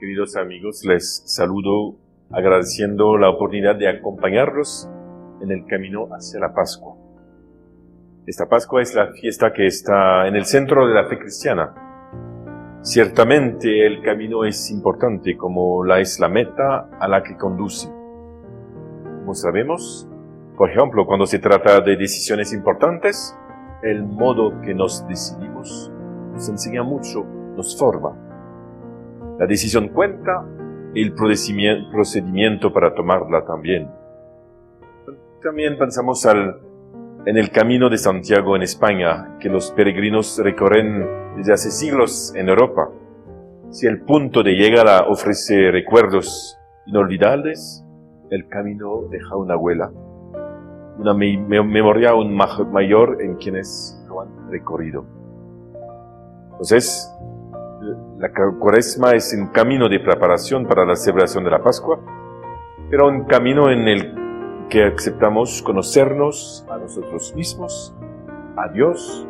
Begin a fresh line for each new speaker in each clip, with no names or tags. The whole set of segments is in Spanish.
Queridos amigos, les saludo agradeciendo la oportunidad de acompañarlos en el camino hacia la Pascua. Esta Pascua es la fiesta que está en el centro de la fe cristiana. Ciertamente el camino es importante, como es la meta a la que conduce. Como sabemos, por ejemplo, cuando se trata de decisiones importantes, el modo que nos decidimos nos enseña mucho, nos forma. La decisión cuenta y el procedimiento para tomarla también. También pensamos en el Camino de Santiago en España, que los peregrinos recorren desde hace siglos en Europa. Si el punto de llegada ofrece recuerdos inolvidables, el camino deja una huella, una memoria aún mayor en quienes lo han recorrido. Entonces, la Cuaresma es un camino de preparación para la celebración de la Pascua, pero un camino en el que aceptamos conocernos a nosotros mismos, a Dios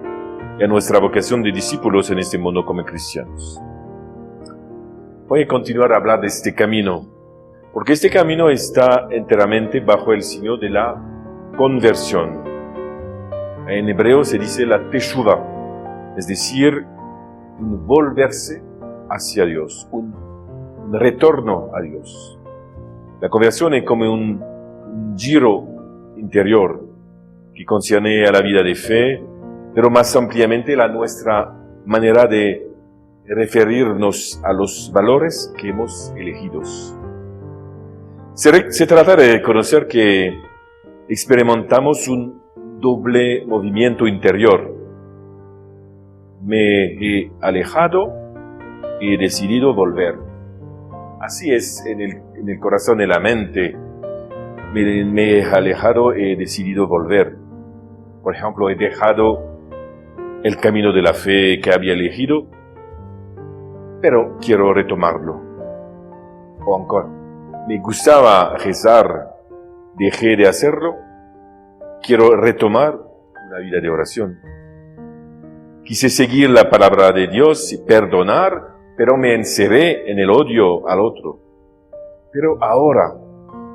y a nuestra vocación de discípulos en este mundo como cristianos. Voy a continuar a hablar de este camino, porque este camino está enteramente bajo el signo de la conversión. En hebreo se dice la teshuva, es decir, un volverse hacia Dios, un retorno a Dios. La conversión es como un giro interior que concierne a la vida de fe, pero más ampliamente a nuestra manera de referirnos a los valores que hemos elegido. Se trata de reconocer que experimentamos un doble movimiento interior. Me he alejado y he decidido volver. Así es en el corazón y la mente. Me he alejado y he decidido volver. Por ejemplo, he dejado el camino de la fe que había elegido, pero quiero retomarlo. O encore, me gustaba rezar, dejé de hacerlo, quiero retomar una vida de oración. Quise seguir la palabra de Dios y perdonar, pero me encerré en el odio al otro. Pero ahora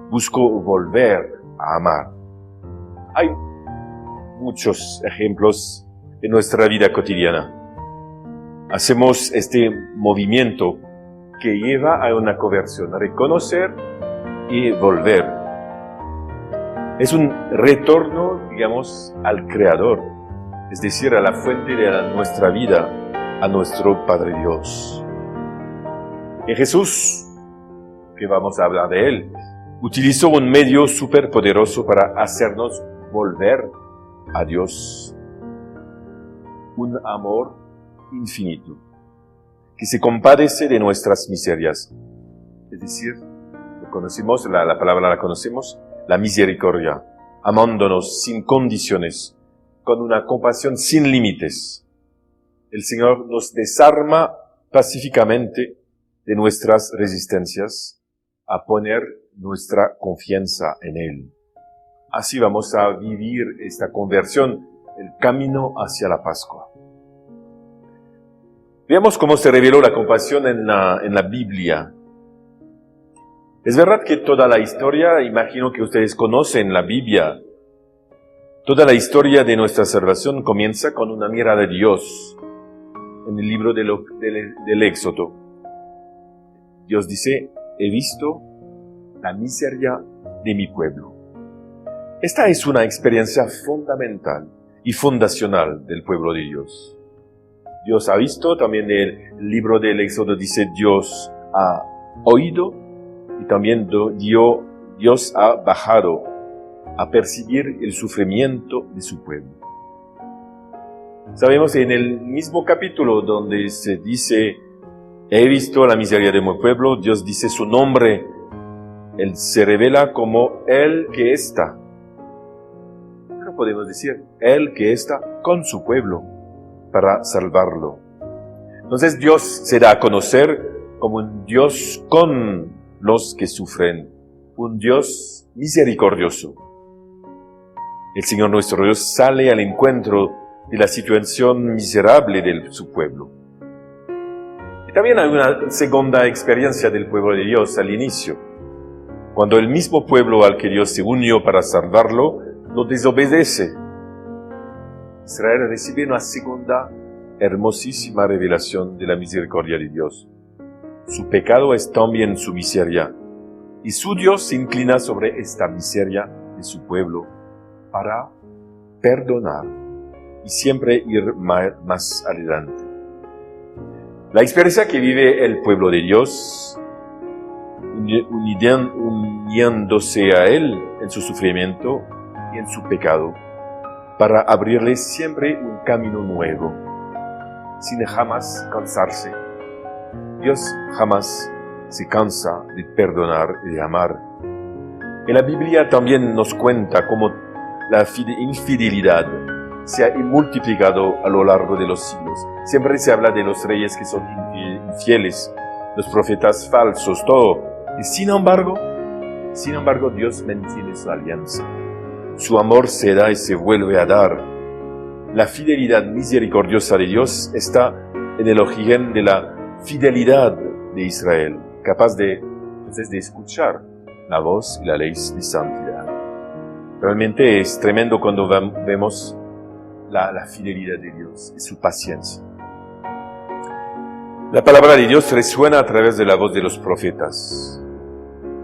busco volver a amar. Hay muchos ejemplos en nuestra vida cotidiana. Hacemos este movimiento que lleva a una conversión, a reconocer y volver. Es un retorno, digamos, al Creador, es decir, a la fuente de nuestra vida, a nuestro Padre Dios. Y Jesús, que vamos a hablar de Él, utilizó un medio superpoderoso para hacernos volver a Dios. Un amor infinito, que se compadece de nuestras miserias. Es decir, lo conocemos, la palabra la conocemos, la misericordia, amándonos sin condiciones, con una compasión sin límites. El Señor nos desarma pacíficamente de nuestras resistencias a poner nuestra confianza en Él. Así vamos a vivir esta conversión, el camino hacia la Pascua. Veamos cómo se reveló la compasión en la Biblia. Es verdad que toda la historia, imagino que ustedes conocen la Biblia. Toda la historia de nuestra salvación comienza con una mirada de Dios en el libro del Éxodo. Dios dice, he visto la miseria de mi pueblo. Esta es una experiencia fundamental y fundacional del pueblo de Dios. Dios ha visto, también el libro del Éxodo dice, Dios ha oído y también Dios ha bajado a percibir el sufrimiento de su pueblo. Sabemos en el mismo capítulo donde se dice, he visto la miseria de mi pueblo, Dios dice su nombre, Él se revela como el que está. Pero podemos decir, el que está con su pueblo para salvarlo. Entonces Dios se da a conocer como un Dios con los que sufren, un Dios misericordioso. El Señor nuestro Dios sale al encuentro de la situación miserable de su pueblo. También hay una segunda experiencia del pueblo de Dios al inicio, cuando el mismo pueblo al que Dios se unió para salvarlo lo desobedece. Israel recibe una segunda hermosísima revelación de la misericordia de Dios. Su pecado es también su miseria, y su Dios se inclina sobre esta miseria de su pueblo para perdonar y siempre ir más adelante. La experiencia que vive el pueblo de Dios, uniéndose a Él en su sufrimiento y en su pecado, para abrirle siempre un camino nuevo, sin jamás cansarse. Dios jamás se cansa de perdonar y de amar. En la Biblia también nos cuenta cómo la infidelidad se ha multiplicado a lo largo de los siglos. Siempre se habla de los reyes que son infieles, los profetas falsos, todo. Y sin embargo, Dios mantiene su alianza. Su amor se da y se vuelve a dar. La fidelidad misericordiosa de Dios está en el origen de la fidelidad de Israel, capaz de escuchar la voz y la ley de santidad. Realmente es tremendo cuando vemos la fidelidad de Dios y su paciencia. La palabra de Dios resuena a través de la voz de los profetas.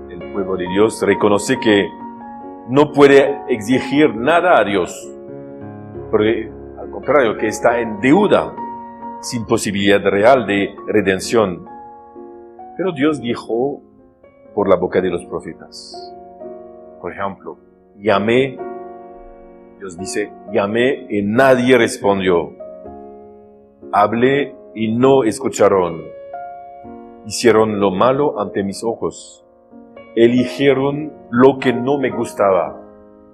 El pueblo de Dios reconoce que no puede exigir nada a Dios, porque al contrario, que está en deuda, sin posibilidad real de redención. Pero Dios dijo por la boca de los profetas. Por ejemplo, Dios dice, llamé y nadie respondió. Hablé y no escucharon. Hicieron lo malo ante mis ojos. Eligieron lo que no me gustaba.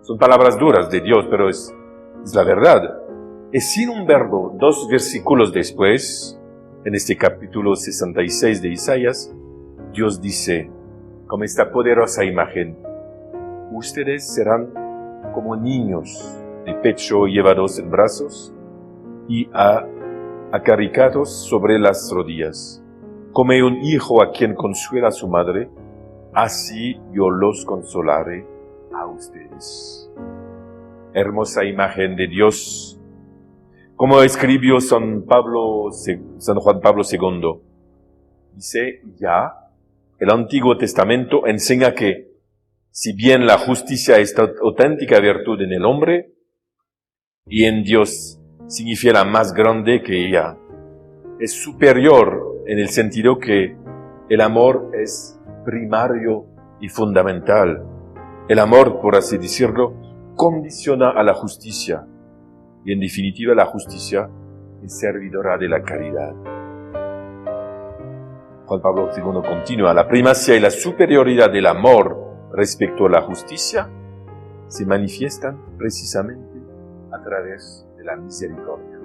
Son palabras duras de Dios, pero es la verdad. Y sin embargo, 2 versículos después, en este capítulo 66 de Isaías, Dios dice, con esta poderosa imagen, ustedes serán como niños de pecho llevados en brazos y acariciados sobre las rodillas. Como un hijo a quien consuela su madre, así yo los consolaré a ustedes. Hermosa imagen de Dios. Como escribió San Juan Pablo II, dice ya, el Antiguo Testamento enseña que, si bien la justicia es auténtica virtud en el hombre, y en Dios significa la más grande que ella, es superior en el sentido que el amor es primario y fundamental. El amor, por así decirlo, condiciona a la justicia, y en definitiva la justicia es servidora de la caridad. Juan Pablo II continúa, la primacía y la superioridad del amor respecto a la justicia se manifiestan precisamente a través de la misericordia,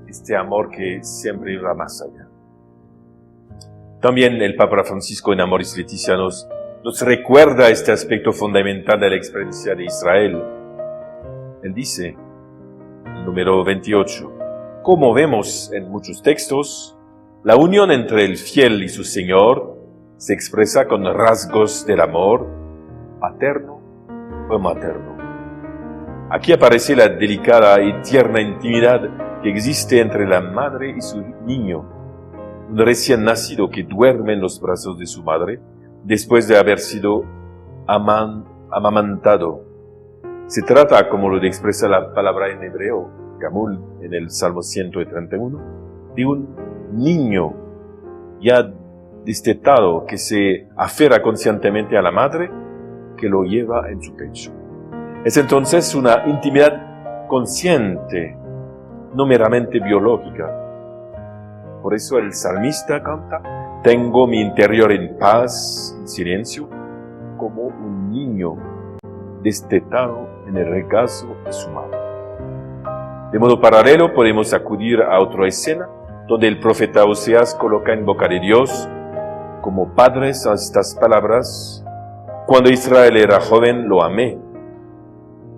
este amor que siempre va más allá. También el Papa Francisco en Amoris Laetitia nos recuerda este aspecto fundamental de la experiencia de Israel. Él dice, el número 28, como vemos en muchos textos, la unión entre el fiel y su Señor se expresa con rasgos del amor paterno o materno. Aquí aparece la delicada y tierna intimidad que existe entre la madre y su niño, un recién nacido que duerme en los brazos de su madre después de haber sido amamantado. Se trata, como lo expresa la palabra en hebreo, Gamul, en el Salmo 131, de un niño ya destetado que se aferra conscientemente a la madre que lo lleva en su pecho. Es entonces una intimidad consciente, no meramente biológica. Por eso el salmista canta, tengo mi interior en paz, en silencio, como un niño destetado en el regazo de su madre. De modo paralelo podemos acudir a otra escena donde el profeta Oseas coloca en boca de Dios como padres a estas palabras: cuando Israel era joven lo amé,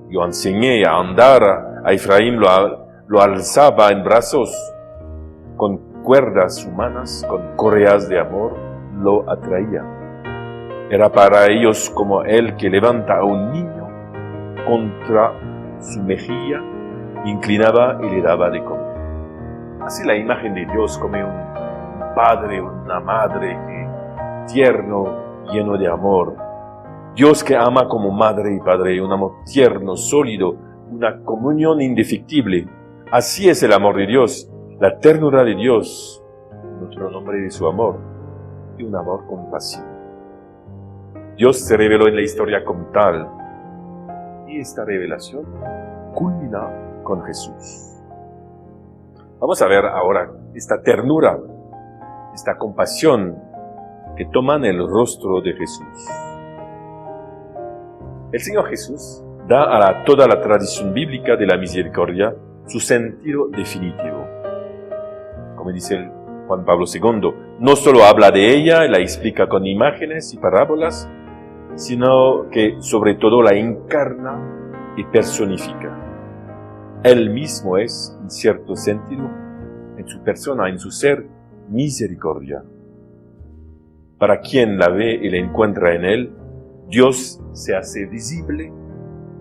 yo enseñé a andar, a Efraín lo alzaba en brazos, cuerdas humanas con correas de amor lo atraía. Era para ellos como el que levanta a un niño contra su mejilla, inclinaba y le daba de comer. Así la imagen de Dios como un padre, una madre tierno, lleno de amor. Dios que ama como madre y padre, un amor tierno, sólido, una comunión indefectible. Así es el amor de Dios, la ternura de Dios, en otro nombre de su amor, y un amor compasivo. Dios se reveló en la historia como tal, y esta revelación culmina con Jesús. Vamos a ver ahora esta ternura, esta compasión que toman el rostro de Jesús. El Señor Jesús da a toda la tradición bíblica de la misericordia su sentido definitivo. Como dice Juan Pablo II, no solo habla de ella, la explica con imágenes y parábolas, sino que sobre todo la encarna y personifica. Él mismo es, en cierto sentido, en su persona, en su ser, misericordia. Para quien la ve y la encuentra en él, Dios se hace visible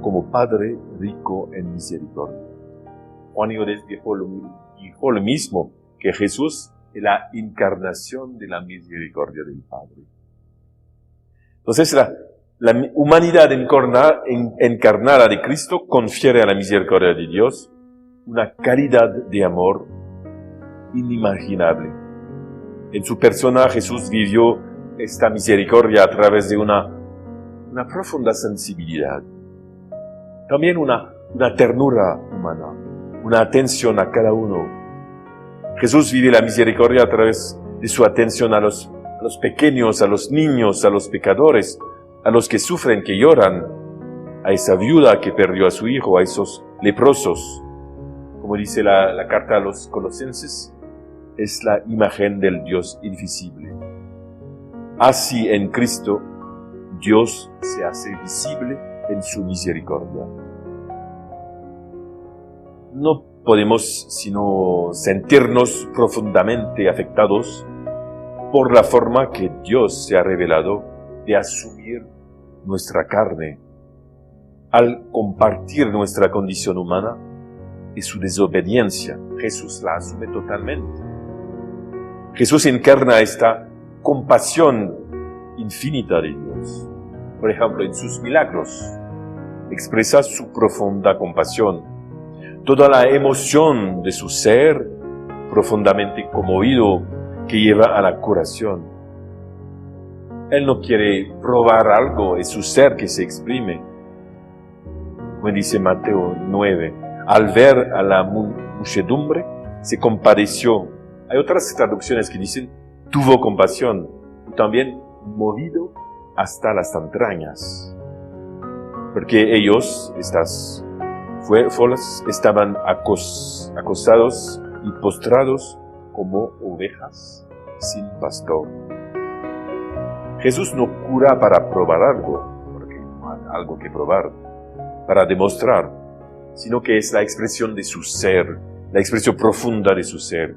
como Padre rico en misericordia. Juan Iglesias dijo lo mismo, que Jesús es la encarnación de la misericordia del Padre. Entonces la humanidad encarnada de Cristo confiere a la misericordia de Dios una calidad de amor inimaginable. En su persona Jesús vivió esta misericordia a través de una profunda sensibilidad. También una ternura humana, una atención a cada uno. Jesús vive la misericordia a través de su atención a los pequeños, a los niños, a los pecadores, a los que sufren, que lloran, a esa viuda que perdió a su hijo, a esos leprosos. Como dice la carta a los Colosenses, es la imagen del Dios invisible. Así en Cristo, Dios se hace visible en su misericordia. No podemos sino sentirnos profundamente afectados por la forma que Dios se ha revelado de asumir nuestra carne, al compartir nuestra condición humana y su desobediencia. Jesús la asume totalmente. Jesús encarna esta compasión infinita de Dios. Por ejemplo, en sus milagros expresa su profunda compasión, toda la emoción de su ser profundamente conmovido que lleva a la curación. Él no quiere probar algo, es su ser que se exprime. Como dice Mateo 9, al ver a la muchedumbre, se compadeció. Hay otras traducciones que dicen, tuvo compasión, y también movido hasta las entrañas. Porque ellos, estas folas, estaban acostados y postrados como ovejas sin pastor. Jesús no cura para probar algo, porque no hay algo que probar, para demostrar, sino que es la expresión de su ser, la expresión profunda de su ser.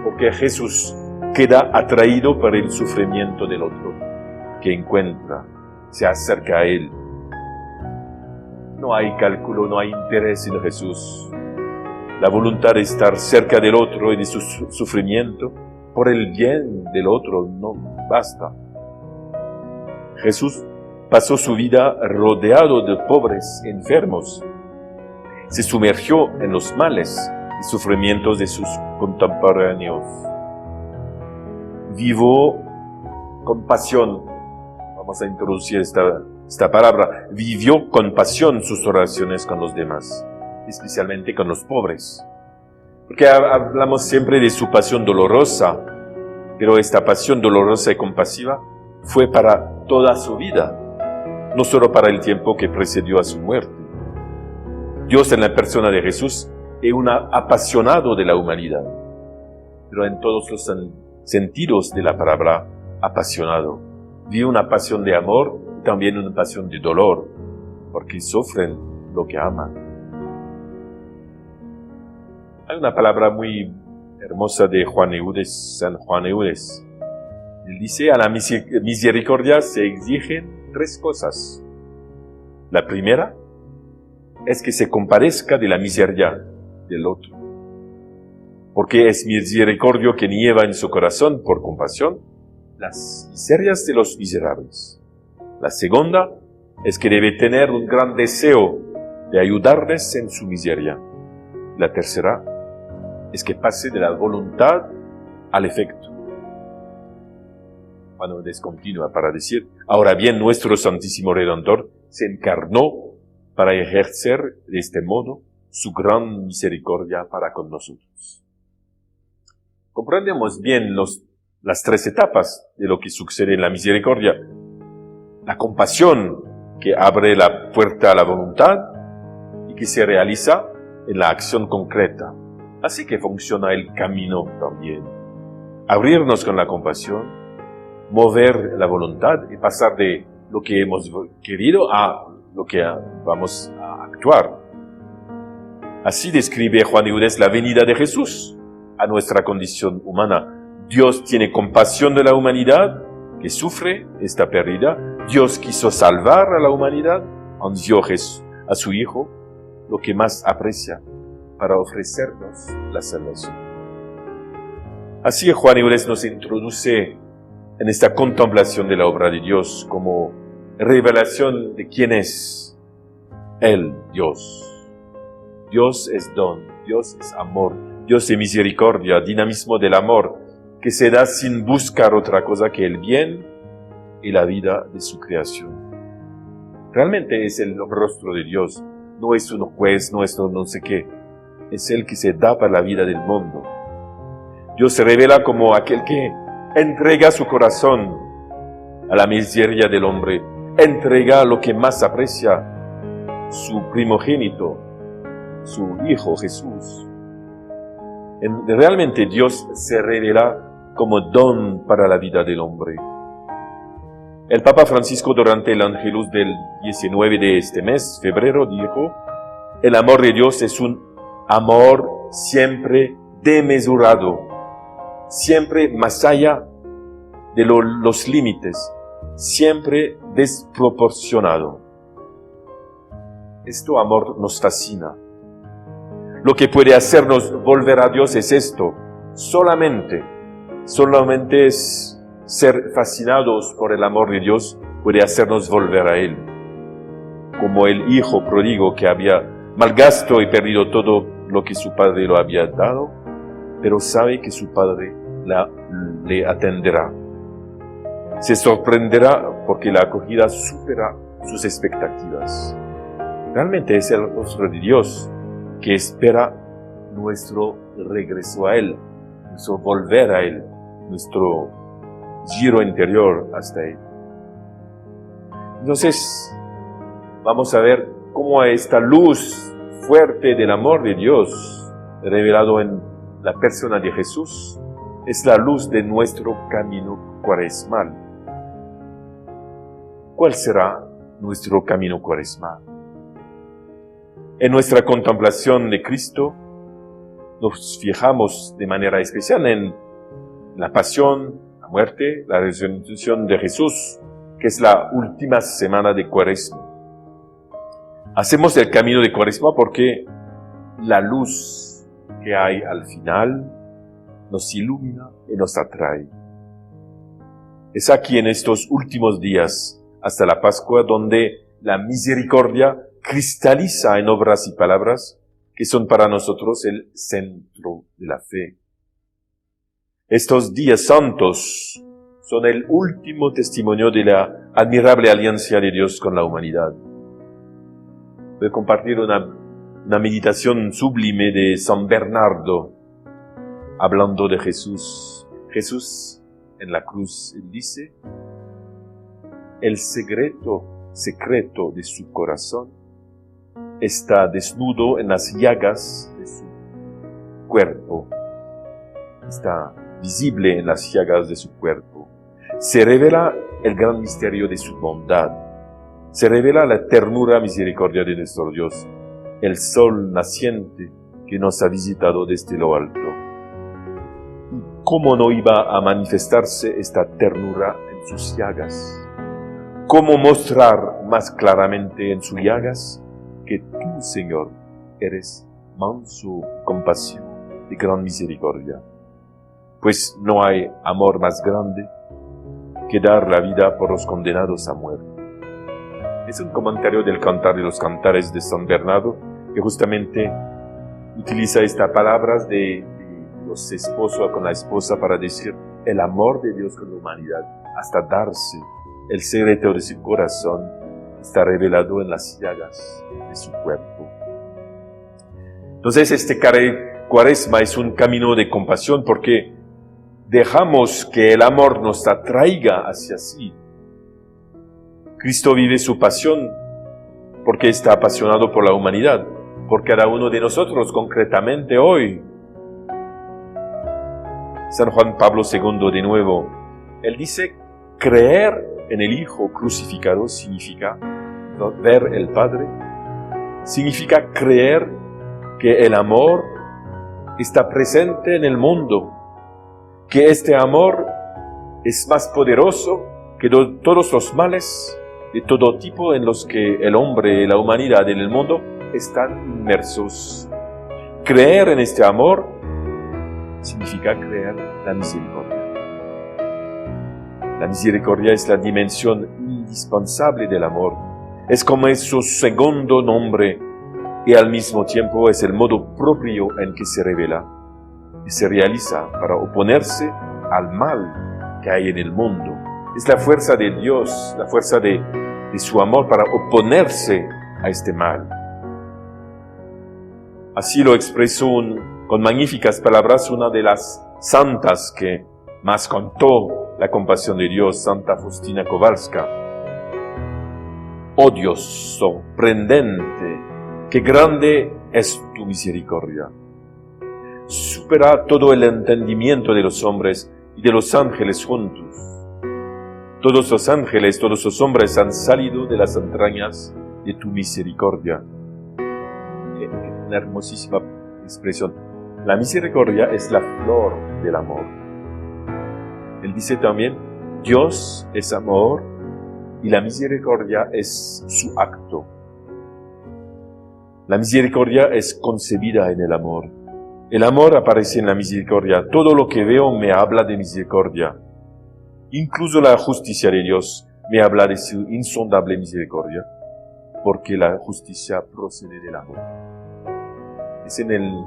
Porque Jesús queda atraído por el sufrimiento del otro, que encuentra, se acerca a él. No hay cálculo, no hay interés en Jesús. La voluntad de estar cerca del otro y de su sufrimiento, por el bien del otro, no basta. Jesús pasó su vida rodeado de pobres, enfermos. Se sumergió en los males y sufrimientos de sus contemporáneos. Vivió con pasión, vamos a introducir esta palabra, vivió con pasión sus oraciones con los demás, especialmente con los pobres. Porque hablamos siempre de su pasión dolorosa, pero esta pasión dolorosa y compasiva fue para toda su vida, no solo para el tiempo que precedió a su muerte. Dios en la persona de Jesús es un apasionado de la humanidad, pero en todos los sentidos de la palabra apasionado. Vive una pasión de amor y también una pasión de dolor, porque sufren lo que aman. Hay una palabra muy hermosa de Juan Eudes, San Juan Eudes. Él dice, a la misericordia se exigen 3 cosas. La primera es que se compadezca de la miseria del otro, porque es misericordio quien lleva en su corazón, por compasión, las miserias de los miserables. La segunda es que debe tener un gran deseo de ayudarles en su miseria. La tercera es que pase de la voluntad al efecto. Cuando descontinúa para decir, ahora bien, nuestro Santísimo Redentor se encarnó para ejercer de este modo su gran misericordia para con nosotros. Comprendemos bien las 3 etapas de lo que sucede en la misericordia. La compasión que abre la puerta a la voluntad y que se realiza en la acción concreta. Así que funciona el camino también. Abrirnos con la compasión, mover la voluntad y pasar de lo que hemos querido a lo que vamos a actuar. Así describe Juan Eudes la venida de Jesús a nuestra condición humana. Dios tiene compasión de la humanidad que sufre esta pérdida. Dios quiso salvar a la humanidad, envió a su Hijo, lo que más aprecia, para ofrecernos la salvación. Así Juan Eudes nos introduce en esta contemplación de la obra de Dios como revelación de quién es Él, Dios. Dios es don, Dios es amor, Dios es misericordia, dinamismo del amor, que se da sin buscar otra cosa que el bien y la vida de su creación. Realmente es el rostro de Dios, no es un juez, no es no sé qué, es el que se da para la vida del mundo. Dios se revela como aquel que entrega su corazón a la miseria del hombre, entrega lo que más aprecia, su primogénito, su Hijo Jesús. Realmente Dios se revela como don para la vida del hombre. El Papa Francisco, durante el Angelus del 19 de este mes, febrero, dijo, el amor de Dios es un amor siempre desmesurado, siempre más allá de los límites, siempre desproporcionado. Este amor nos fascina. Lo que puede hacernos volver a Dios es esto, solamente es ser fascinados por el amor de Dios puede hacernos volver a Él. Como el hijo pródigo que había malgastado y perdido todo lo que su padre lo había dado, pero sabe que su padre le atenderá. Se sorprenderá porque la acogida supera sus expectativas. Realmente es el rostro de Dios que espera nuestro regreso a Él, nuestro volver a Él, nuestro giro interior hasta Él. Entonces, vamos a ver cómo esta luz fuerte del amor de Dios, revelado en la persona de Jesús, es la luz de nuestro camino cuaresmal. ¿Cuál será nuestro camino cuaresmal? En nuestra contemplación de Cristo, nos fijamos de manera especial en la pasión, la muerte, la resurrección de Jesús, que es la última semana de Cuaresma. Hacemos el camino de Cuaresma porque la luz que hay al final nos ilumina y nos atrae. Es aquí en estos últimos días, hasta la Pascua, donde la misericordia cristaliza en obras y palabras que son para nosotros el centro de la fe. Estos días santos son el último testimonio de la admirable alianza de Dios con la humanidad. Voy a compartir una meditación sublime de San Bernardo, hablando de Jesús. Jesús en la cruz, él dice, el secreto de su corazón está desnudo en las llagas de su cuerpo. Está visible en las llagas de su cuerpo. Se revela el gran misterio de su bondad. Se revela la ternura misericordia de nuestro Dios, el sol naciente que nos ha visitado desde lo alto. ¿cómo no iba a manifestarse esta ternura en sus llagas? ¿Cómo mostrar más claramente en sus llagas que tú, Señor, eres manso, compasivo y gran misericordia? Pues no hay amor más grande que dar la vida por los condenados a muerte. Es un comentario del Cantar de los Cantares de San Bernardo, que justamente utiliza estas palabras de los esposos con la esposa para decir el amor de Dios con la humanidad, hasta darse. El secreto de su corazón está revelado en las llagas de su cuerpo. Entonces este Cuaresma es un camino de compasión porque dejamos que el amor nos atraiga hacia sí. Cristo vive su pasión porque está apasionado por la humanidad, por cada uno de nosotros concretamente hoy. San Juan Pablo II de nuevo, él dice, creer en el Hijo crucificado significa ver el Padre, significa creer que el amor está presente en el mundo, que este amor es más poderoso que todos los males de todo tipo en los que el hombre y la humanidad en el mundo están inmersos. Creer en este amor significa creer la misericordia. La misericordia es la dimensión indispensable del amor. Es como es su segundo nombre y al mismo tiempo es el modo propio en que se revela y se realiza para oponerse al mal que hay en el mundo. Es la fuerza de Dios, la fuerza de su amor para oponerse a este mal. Así lo expresó con magníficas palabras una de las santas que más contó la compasión de Dios, Santa Faustina Kowalska. Oh Dios sorprendente, qué grande es tu misericordia. Supera todo el entendimiento de los hombres y de los ángeles juntos. Todos los ángeles, todos los hombres han salido de las entrañas de tu misericordia. Una hermosísima expresión. La misericordia es la flor del amor. Él dice también, Dios es amor y la misericordia es su acto. La misericordia es concebida en el amor. El amor aparece en la misericordia. Todo lo que veo me habla de misericordia. Incluso la justicia de Dios me habla de su insondable misericordia, porque la justicia procede del amor. Es en el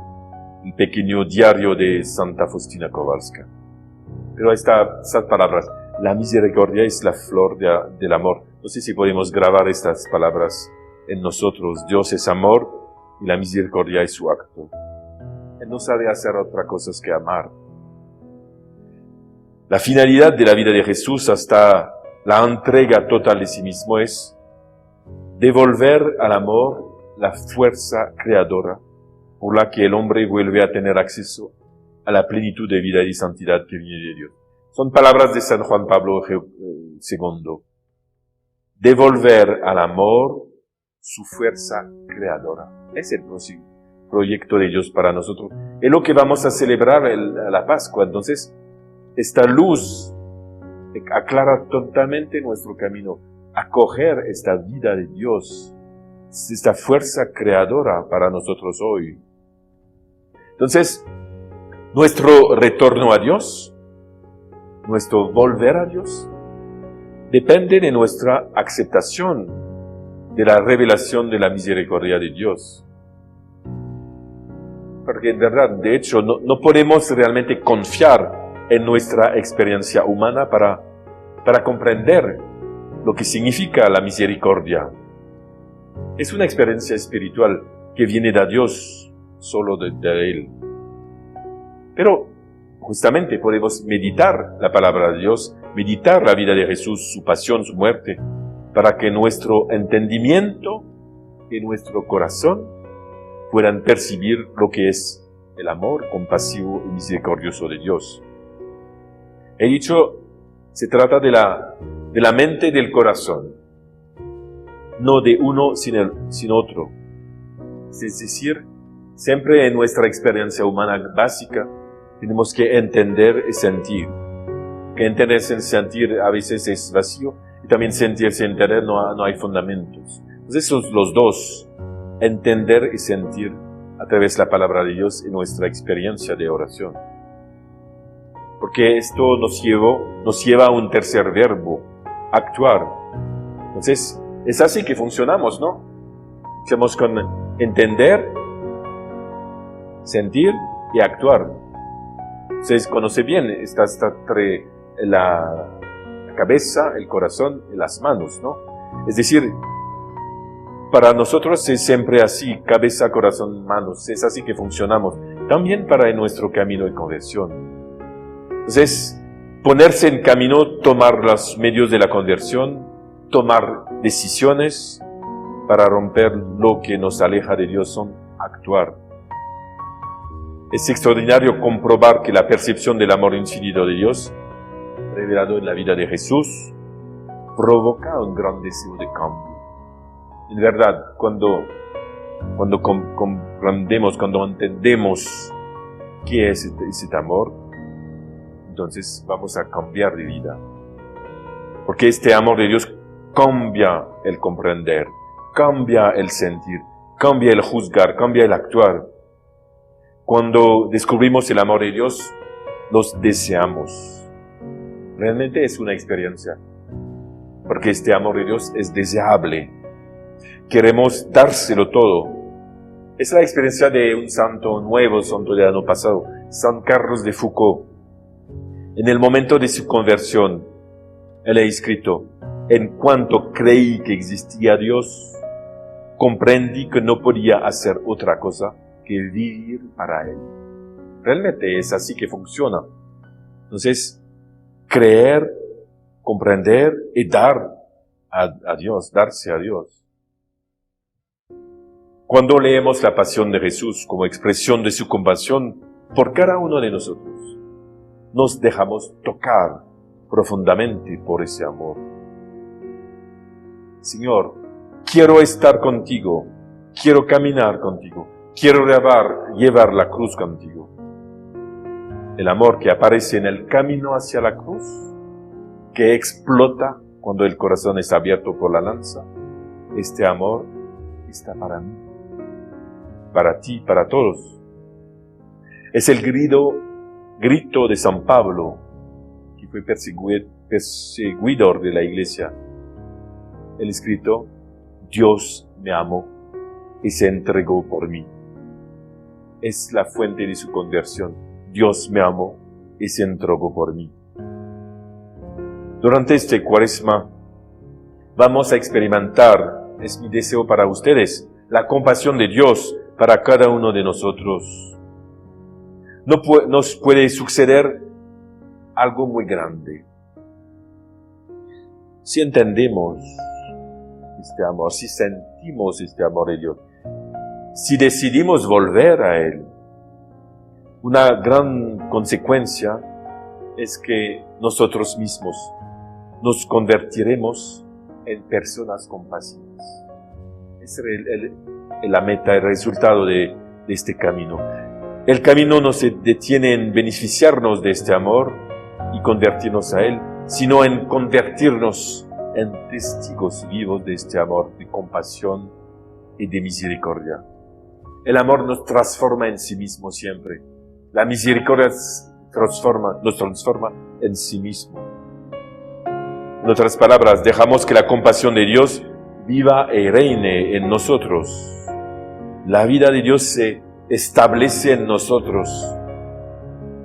pequeño diario de Santa Faustina Kowalska. Pero estas palabras, la misericordia es la flor del amor. No sé si podemos grabar estas palabras en nosotros. Dios es amor y la misericordia es su acto. Él no sabe hacer otra cosa que amar. La finalidad de la vida de Jesús hasta la entrega total de sí mismo es devolver al amor la fuerza creadora por la que el hombre vuelve a tener acceso a la plenitud de vida y santidad que viene de Dios. Son palabras de San Juan Pablo II. Devolver al amor su fuerza creadora. Es el proyecto de Dios para nosotros. Es lo que vamos a celebrar la Pascua. Entonces, esta luz aclara totalmente nuestro camino. Acoger esta vida de Dios, esta fuerza creadora para nosotros hoy. Entonces, nuestro retorno a Dios, nuestro volver a Dios, depende de nuestra aceptación de la revelación de la misericordia de Dios. Porque en verdad, de hecho, no podemos realmente confiar en nuestra experiencia humana para comprender lo que significa la misericordia. Es una experiencia espiritual que viene de Dios, solo de Él. Pero justamente podemos meditar la palabra de Dios, meditar la vida de Jesús, su pasión, su muerte, para que nuestro entendimiento y nuestro corazón puedan percibir lo que es el amor compasivo y misericordioso de Dios. He dicho, se trata de la mente y del corazón, no de uno sin otro. Es decir, siempre en nuestra experiencia humana básica tenemos que entender y sentir. Que entender sin sentir a veces es vacío, y también sentir sin entender no hay fundamentos. Entonces esos los dos, entender y sentir a través de la palabra de Dios en nuestra experiencia de oración. Porque esto nos lleva a un tercer verbo, actuar. Entonces, es así que funcionamos, ¿no? Estamos con entender, sentir y actuar. Ustedes conocen bien, está entre la cabeza, el corazón y las manos, ¿no? Es decir, para nosotros es siempre así, cabeza, corazón, manos. Es así que funcionamos. También para nuestro camino de conversión. Entonces, ponerse en camino, tomar los medios de la conversión, tomar decisiones para romper lo que nos aleja de Dios, son actuar. Es extraordinario comprobar que la percepción del amor infinito de Dios, revelado en la vida de Jesús, provoca un gran deseo de cambio. En verdad, cuando comprendemos, cuando entendemos qué es ese amor, entonces vamos a cambiar de vida. Porque este amor de Dios cambia el comprender, cambia el sentir, cambia el juzgar, cambia el actuar. Cuando descubrimos el amor de Dios, los deseamos. Realmente es una experiencia. Porque este amor de Dios es deseable. Queremos dárselo todo. Es la experiencia de un santo nuevo, santo del año pasado, San Carlos de Foucault. En el momento de su conversión, él ha escrito: en cuanto creí que existía Dios, comprendí que no podía hacer otra cosa que vivir para Él. Realmente es así que funciona. Entonces, creer, comprender y dar a Dios, darse a Dios. Cuando leemos la pasión de Jesús como expresión de su compasión por cada uno de nosotros, nos dejamos tocar profundamente por ese amor. Señor, quiero estar contigo, quiero caminar contigo, quiero llevar la cruz contigo. El amor que aparece en el camino hacia la cruz, que explota cuando el corazón es abierto por la lanza, este amor está para mí, para ti, para todos. Es el grito de San Pablo, que fue perseguidor de la iglesia. El escrito: Dios me amó y se entregó por mí. Es la fuente de su conversión. Dios me amó y se entregó por mí. Durante este Cuaresma vamos a experimentar, es mi deseo para ustedes, la compasión de Dios para cada uno de nosotros. Nos puede suceder algo muy grande. Si entendemos este amor, si sentimos este amor de Dios, si decidimos volver a Él, una gran consecuencia es que nosotros mismos nos convertiremos en personas compasivas. Esa es la meta, el resultado de este camino. El camino no se detiene en beneficiarnos de este amor y convertirnos a Él, sino en convertirnos en testigos vivos de este amor, de compasión y de misericordia. El amor nos transforma en sí mismo siempre. La misericordia nos transforma en sí mismo. En otras palabras, dejamos que la compasión de Dios viva y reine en nosotros. La vida de Dios se establece en nosotros.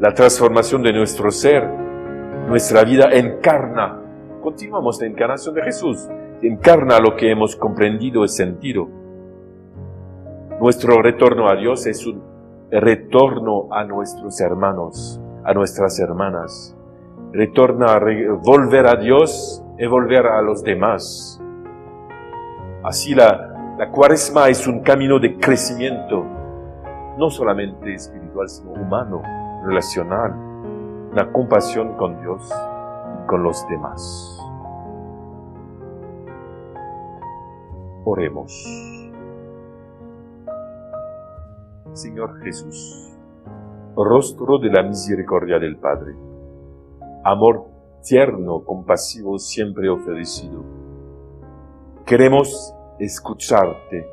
La transformación de nuestro ser, nuestra vida encarna. Continuamos la encarnación de Jesús. Encarna lo que hemos comprendido y sentido. Nuestro retorno a Dios es un retorno a nuestros hermanos, a nuestras hermanas. Retorna a volver a Dios y volver a los demás. Así la Cuaresma es un camino de crecimiento, no solamente espiritual, sino humano, relacional, una compasión con Dios y con los demás. Oremos. Señor Jesús, rostro de la misericordia del Padre. Amor tierno, compasivo, siempre ofrecido. Queremos escucharte,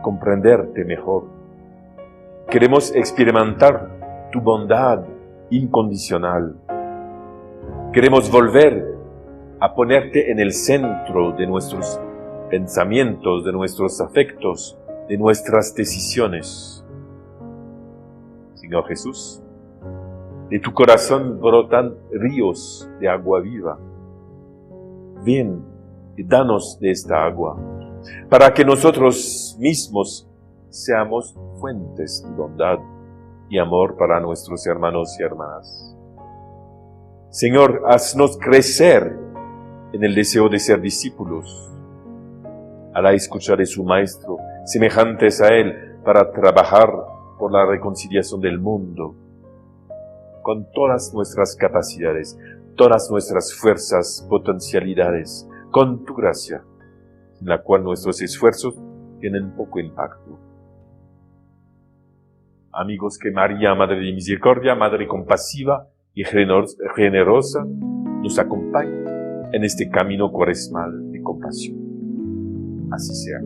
comprenderte mejor. Queremos experimentar tu bondad incondicional. Queremos volver a ponerte en el centro de nuestros pensamientos, de nuestros afectos, de nuestras decisiones. Señor Jesús, de tu corazón brotan ríos de agua viva. Ven y danos de esta agua, para que nosotros mismos seamos fuentes de bondad y amor para nuestros hermanos y hermanas. Señor, haznos crecer en el deseo de ser discípulos, a la escucha de su Maestro, semejantes a Él, para trabajar por la reconciliación del mundo, con todas nuestras capacidades, todas nuestras fuerzas, potencialidades, con tu gracia, en la cual nuestros esfuerzos tienen poco impacto. Amigos, que María, Madre de Misericordia, Madre compasiva y generosa, nos acompañe en este camino cuaresmal de compasión. Así sea.